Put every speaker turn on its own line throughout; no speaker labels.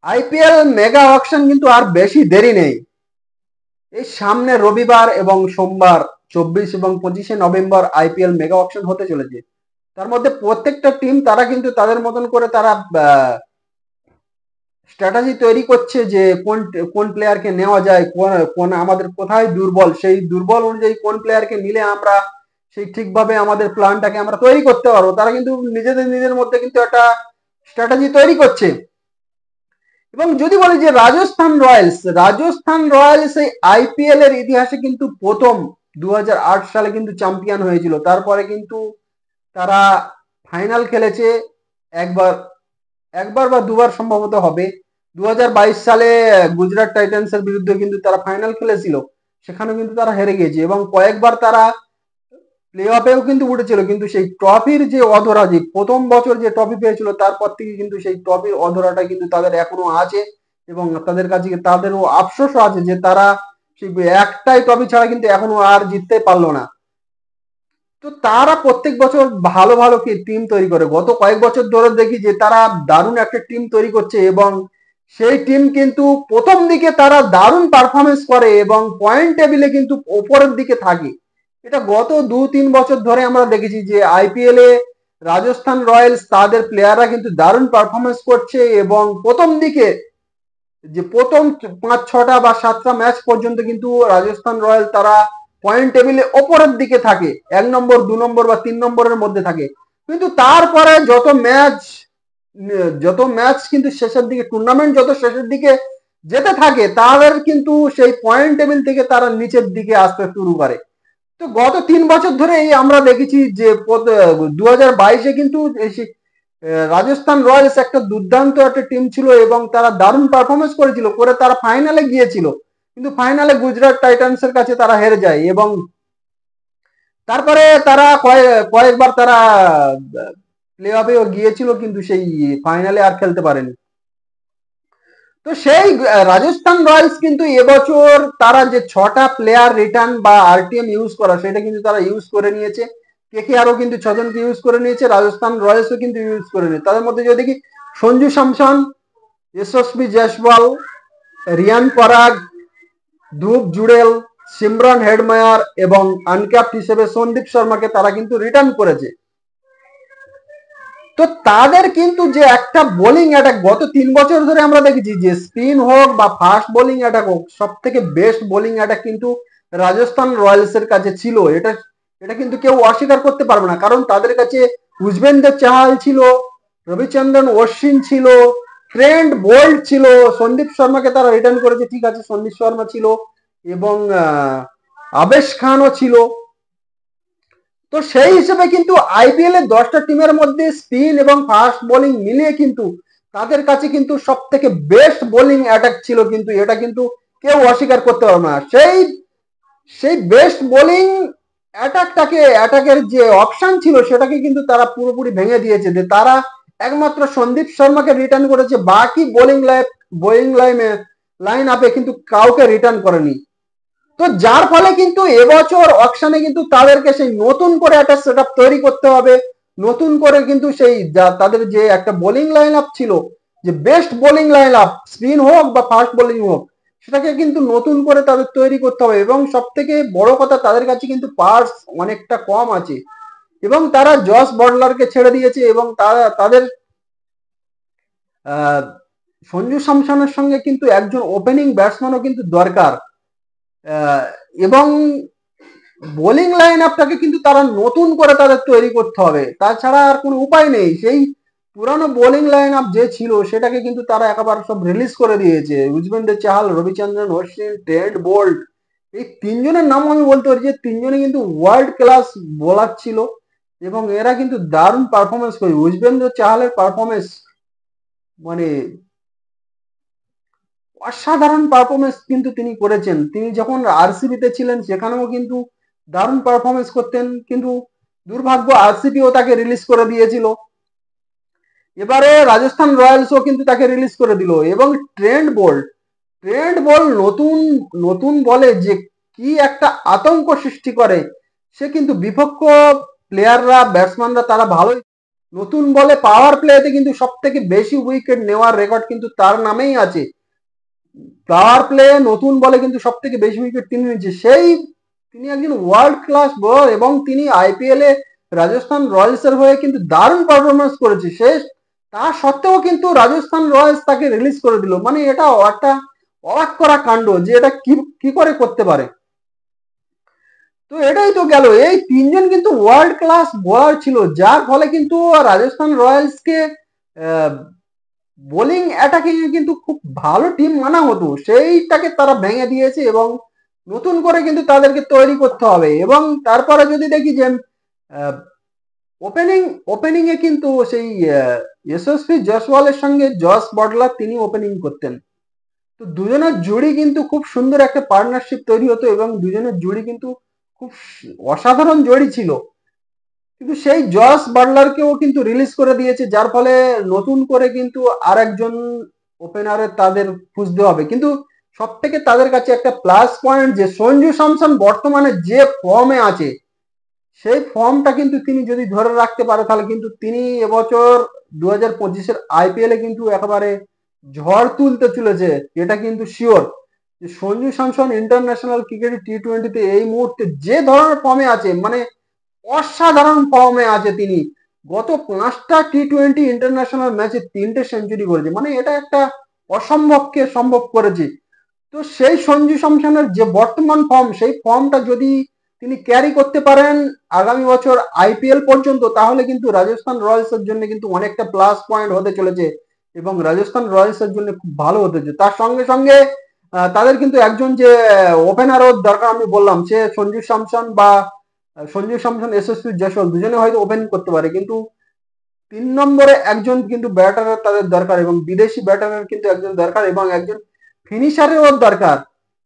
IPL mega auction কিন্তু আর বেশি দেরি নেই। এই সামনে রবিবার এবং সোমবার 24 এবং 25শে নভেম্বর আইপিএল মেগা অকশন হতে চলেছে। তার মধ্যে প্রত্যেকটা টিম তারা কিন্তু তাদের মতন করে তারা স্ট্র্যাটেজি তৈরি করছে যে কোন কোন প্লেয়ারকে নেওয়া যায়, কোন কোন আমাদের কোথায় দুর্বল, সেই দুর্বল অনুযায়ী কোন প্লেয়ারকে নিলে আমরা সেই ঠিকভাবে আমাদের প্ল্যানটাকে আমরা তৈরি করতে পারবো। তারা কিন্তু নিজেদের মধ্যে কিন্তু একটা স্ট্র্যাটেজি তৈরি করছে। এবং যদি বলি যে রাজস্থান রয়্যালস এই আইপিএল এর ইতিহাসে কিন্তু প্রথম 2008 সালে কিন্তু চ্যাম্পিয়ন হয়েছিল। তারপরে কিন্তু তারা ফাইনাল খেলেছে একবার, একবার বা দুবার সম্ভবত হবে। 2022 সালে গুজরাট টাইটান্স এর বিরুদ্ধে কিন্তু তারা ফাইনাল খেলেছিল, সেখানে কিন্তু তারা হেরে গিয়েছে। এবং কয়েকবার তারা প্লে অফেও কিন্তু উঠেছিল, কিন্তু সেই ট্রফির যে অধরা, যে প্রথম বছর যে ট্রফি পেয়েছিল তারপর থেকে কিন্তু সেই ট্রফির অধরাটা কিন্তু তাদের এখনো আছে। এবং তাদের কাছে তাদেরও আফসোসও আছে যে তারা সেই একটাই ট্রফি ছাড়া কিন্তু এখনো আর জিততে পারলো না। তো তারা প্রত্যেক বছর ভালো ভালো কি টিম তৈরি করে, গত কয়েক বছর ধরে দেখি যে তারা দারুণ একটা টিম তৈরি করছে। এবং সেই টিম কিন্তু প্রথম দিকে তারা দারুণ পারফরমেন্স করে এবং পয়েন্ট টেবিলে কিন্তু ওপরের দিকে থাকে। এটা গত 2-3 বছর ধরে আমরা দেখেছি যে আইপিএল এ রাজস্থান রয়্যালস তাদের প্লেয়াররা কিন্তু দারুণ পারফরমেন্স করছে। এবং প্রথম দিকে যে প্রথম 5-6টা বা 7টা ম্যাচ পর্যন্ত কিন্তু রাজস্থান রয়্যাল তারা পয়েন্ট টেবিলে ওপরের দিকে থাকে, 1 নম্বর 2 নম্বর বা 3 নম্বরের মধ্যে থাকে। কিন্তু তারপরে যত ম্যাচ কিন্তু শেষের দিকে, টুর্নামেন্ট যত শেষের দিকে যেতে থাকে, তাদের কিন্তু সেই পয়েন্ট টেবিল থেকে তারা নিচের দিকে আসতে শুরু করে। তো গত 3 বছর ধরে এই আমরা দেখেছি যে 2022-এ কিন্তু রাজস্থান রয়্যালস একটা দুর্দান্ত একটা টিম ছিল এবং তারা দারুণ পারফরমেন্স করেছিল, করে তারা ফাইনালে গিয়েছিল। কিন্তু ফাইনালে গুজরাট টাইটান্স এর কাছে তারা হেরে যায়। এবং তারপরে তারা কয়েকবার তারা প্লে অফেও গিয়েছিল, কিন্তু সেই ফাইনালে আর খেলতে পারেনি। তো সেই রাজস্থান রয়্যালস কিন্তু এবছর তারা যে 6টা প্লেয়ার রিটার্ন বা আরটিএম ইউজ করা, সেটা কিন্তু তারা ইউজ করে নিয়েছে। কেকেআরও কিন্তু 6জনকে ইউজ করে নিয়েছে, রাজস্থান রয়্যালসও কিন্তু ইউজ করে নিয়েছে। তাদের মধ্যে যদি দেখি সঞ্জু স্যামসন, যশস্বী জয়সওয়াল, রিয়ান পরাগ, ধ্রুব জুড়েল, সিমরন হেডমায়ার এবং আনক্যাপ্ট হিসেবে সন্দীপ শর্মাকে তারা কিন্তু রিটার্ন করেছে। তো তাদের কিন্তু যে একটা বোলিং অ্যাটাক গত 3 বছর ধরে আমরা দেখেছি যে স্পিন হোক বা ফাস্ট বোলিং অ্যাটাক হোক, সব থেকে বেস্ট বোলিং অ্যাটাক কিন্তু রাজস্থান রয়্যালস এর কাছে ছিল। এটা এটা কিন্তু কেউ অস্বীকার করতে পারবে না, কারণ তাদের কাছে যুজবেন্দ্র চাহাল ছিল, রবিচন্দ্রন অশ্বিন ছিল, ট্রেন্ট বোল্ট ছিল, সন্দীপ শর্মাকে তারা রিটার্ন করেছে, ঠিক আছে সন্দীপ শর্মা ছিল, এবং আবেশ খানও ছিল। তো সেই হিসেবে কিন্তু আইপিএল এর 10টা টিমের মধ্যে স্পিন এবং ফাস্ট বোলিং মিলিয়ে কিন্তু তাদের কাছে কিন্তু সব থেকে বেস্ট বোলিং অ্যাটাক ছিল। কিন্তু এটা কিন্তু কেউ অস্বীকার করতে পারবে না। সেই সেই বেস্ট বোলিং অ্যাটাকের যে অপশন ছিল সেটাকে কিন্তু তারা পুরোপুরি ভেঙে দিয়েছে, যে তারা একমাত্র সন্দীপ শর্মাকে রিটার্ন করেছে, বাকি লাইন আপে কিন্তু কাউকে রিটার্ন করেনি। তো যার ফলে কিন্তু এবছর অকশনে কিন্তু তাদেরকে সেই নতুন করে একটা সেট তৈরি করতে হবে। নতুন করে কিন্তু সেই তাদের যে একটা বোলিং লাইন আপ ছিল, যে best bowling line up, spin হোক বা ফাস্ট বোলিং হোক, সেটাকে কিন্তু নতুন করে তাদের তৈরি করতে হবে। এবং সব থেকে বড় কথা, তাদের কাছে কিন্তু পার্স অনেকটা কম আছে এবং তারা জস বটলারকে ছেড়ে দিয়েছে। এবং তারা তাদের সঞ্জু স্যামসনের সঙ্গে কিন্তু একজন ওপেনিং ব্যাটসম্যানও কিন্তু দরকার। এবং বোলিং লাইন আপটাকে কিন্তু তারা নতুন করে তাদের তৈরি করতে হবে, তাছাড়া আর কোনো উপায় নেই। সেই পুরানো বোলিং লাইন আপ যে ছিল সেটাকে কিন্তু তারা একেবারে সব রিলিজ করে দিয়েছে। যুজবেন্দ্র চাহাল, রবিচন্দ্রন অশ্বিন, ট্রেন্ট বোল্ট, এই 3জনের নাম আমি বলতে পারি যে 3জনে কিন্তু ওয়ার্ল্ড ক্লাস বোলার ছিল এবং এরা কিন্তু দারুণ পারফরমেন্স করে। যুজবেন্দ্র চাহালের পারফরমেন্স মানে অসাধারণ পারফরমেন্স কিন্তু তিনি করেছেন। তিনি যখন আরসিবিতে ছিলেন সেখানেও কিন্তু দারুণ পারফরমেন্স করতেন, কিন্তু দুর্ভাগ্য আরসিবিও তাকে রিলিজ করে দিয়েছিল। এবারে রাজস্থান রয়্যালসও কিন্তু তাকে রিলিজ করে দিল। এবং ট্রেন্ট বোল্ট নতুন নতুন বলে যে কি একটা আতঙ্ক সৃষ্টি করে। সে কিন্তু বিপক্ষ প্লেয়াররা, ব্যাটসম্যানরা তারা ভালোই নতুন বলে পাওয়ার প্লেতে কিন্তু সব থেকে বেশি উইকেট নেওয়ার রেকর্ড কিন্তু তার নামেই আছে। পাওয়ার প্লে নতুন বলে কিন্তু সব থেকে বেশি উইকেট তিনি নিয়েছে। তিনি একজন ওয়ার্ল্ড ক্লাস বোলার এবং তিনি আইপিএল এ রাজস্থান রয়্যালস এর হয়ে কিন্তু দারুণ পারফরমেন্স করেছে। তা সত্ত্বেও কিন্তু রাজস্থান রয়্যালস তাকে রিলিজ করে দিল। মানে এটা একটা অবাক করা কাণ্ড যে এটা কি কি করে করতে পারে। তো এটাই তো গেল, এই তিনজন কিন্তু ওয়ার্ল্ড ক্লাস বোলার ছিল, যার ফলে কিন্তু রাজস্থান রয়্যালসকে বোলিং অ্যাটাকিং এ কিন্তু খুব ভালো টিম মানা হতো, সেইটাকে তারা ভেঙে দিয়েছে এবং নতুন করে কিন্তু তাদেরকে তৈরি করতে হবে। এবং তারপরে যদি দেখি যে ওপেনিং ওপেনিং এ কিন্তু সেই যশস্বী জয়সওয়ালের সঙ্গে জস বটলার তিনি ওপেনিং করতেন। তো দুজনের জুড়ি কিন্তু খুব সুন্দর একটা পার্টনারশিপ তৈরি হতো এবং দুজনের জুড়ি কিন্তু খুব অসাধারণ জুড়ি ছিল। কিন্তু সেই জস বাটলারকেও কিন্তু রিলিজ করে দিয়েছে, যার ফলে নতুন করে কিন্তু আর একজন ওপেনারে তাদের খুঁজতে হবে। কিন্তু সব থেকে তাদের কাছে একটা প্লাস পয়েন্ট যে সঞ্জু স্যামসন বর্তমানে যে ফর্মে আছে, সেই ফর্মটা কিন্তু তিনি যদি ধরে রাখতে পারে তাহলে কিন্তু তিনি এবছর 2025-এর আইপিএল এ কিন্তু একেবারে ঝড় তুলতে চলেছে। এটা কিন্তু শিওর যে সঞ্জু স্যামসন ইন্টারন্যাশনাল ক্রিকেটে টি-20-তে এই মুহূর্তে যে ধরনের ফর্মে আছে, মানে অসাধারণ ফর্মে আছে তিনি। গত 5টা টি-20 ইন্টারন্যাশনাল ম্যাচে 3টে সেঞ্চুরি করেছে, মানে এটা একটা অসম্ভবকে সম্ভব করেছে। তো সেই সঞ্জু স্যামসনের যে বর্তমান ফর্ম, সেই ফর্মটা যদি তিনি ক্যারি করতে পারেন আগামী বছর আইপিএল পর্যন্ত, তাহলে কিন্তু রাজস্থান রয়্যালস এর জন্য কিন্তু অনেকটা প্লাস পয়েন্ট হতে চলেছে এবং রাজস্থান রয়্যালস এর জন্য খুব ভালো হতে চলেছে। তার সঙ্গে সঙ্গে তাদের কিন্তু একজন যে ওপেনারও দরকার, আমি বললাম সে সঞ্জু স্যামসন বা যশস্বী জয়সওয়াল দুজনে হয়তো ওপেন করতে পারে, কিন্তু 3 নম্বরে একজন কিন্তু ব্যাটারের তাদের দরকার এবং বিদেশি ব্যাটারের কিন্তু একজন দরকার এবং একজন ফিনিশারেরও দরকার।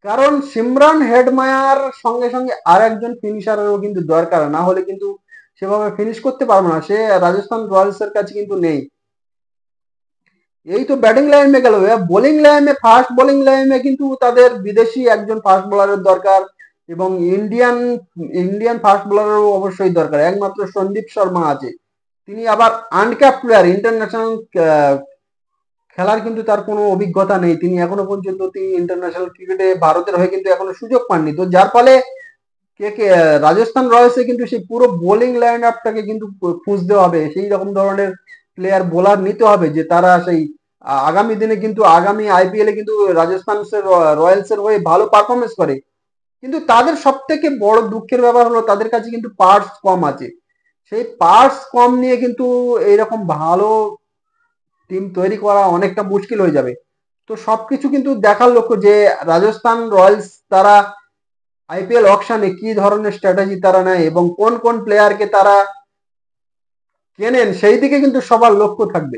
কারণ সিমরান হেডমায়ার সঙ্গে সঙ্গে আর একজন ফিনিশারেরও কিন্তু দরকার, না হলে কিন্তু সেভাবে ফিনিশ করতে পারবে না, সে রাজস্থান রয়্যালস এর কাছে কিন্তু নেই। এই তো ব্যাটিং লাইনে গেল, বোলিং লাইনে ফাস্ট বোলিং লাইনে কিন্তু তাদের বিদেশি একজন ফাস্ট বোলারের দরকার এবং ইন্ডিয়ান ইন্ডিয়ান ফাস্ট বোলারেরও অবশ্যই দরকার। একমাত্র সন্দীপ শর্মা আছে, তিনি আবার আনক্যাপ প্লেয়ার, ইন্টারন্যাশনাল খেলার কিন্তু তার কোনো অভিজ্ঞতা নেই। তিনি এখনো পর্যন্ত তিনি ইন্টারন্যাশনাল ক্রিকেটে ভারতের হয়ে কিন্তু এখনো সুযোগ পাননি। তো যার ফলে কে কে রাজস্থান রয়্যালসে কিন্তু সেই পুরো বোলিং লাইন আপটাকে কিন্তু খুঁজতে হবে, সেই রকম ধরনের প্লেয়ার বোলার নিতে হবে যে তারা সেই আগামী দিনে কিন্তু আগামী আইপিএল এ কিন্তু রাজস্থান রয়্যালস এর হয়ে ভালো পারফরমেন্স করে। কিন্তু তাদের সব থেকে বড় দুঃখের ব্যাপার হলো তাদের কাছে কিন্তু পার্টস কম আছে। সেই পার্টস কম নিয়ে কিন্তু এইরকম ভালো টিম তৈরি করা অনেকটা মুশকিল হয়ে যাবে। তো সবকিছু কিন্তু দেখার লক্ষ্য যে রাজস্থান রয়্যালস তারা আইপিএল অকশনে কি ধরনের স্ট্র্যাটেজি তারা নেয় এবং কোন কোন প্লেয়ারকে তারা কেনেন, সেই দিকে কিন্তু সবার লক্ষ্য থাকবে।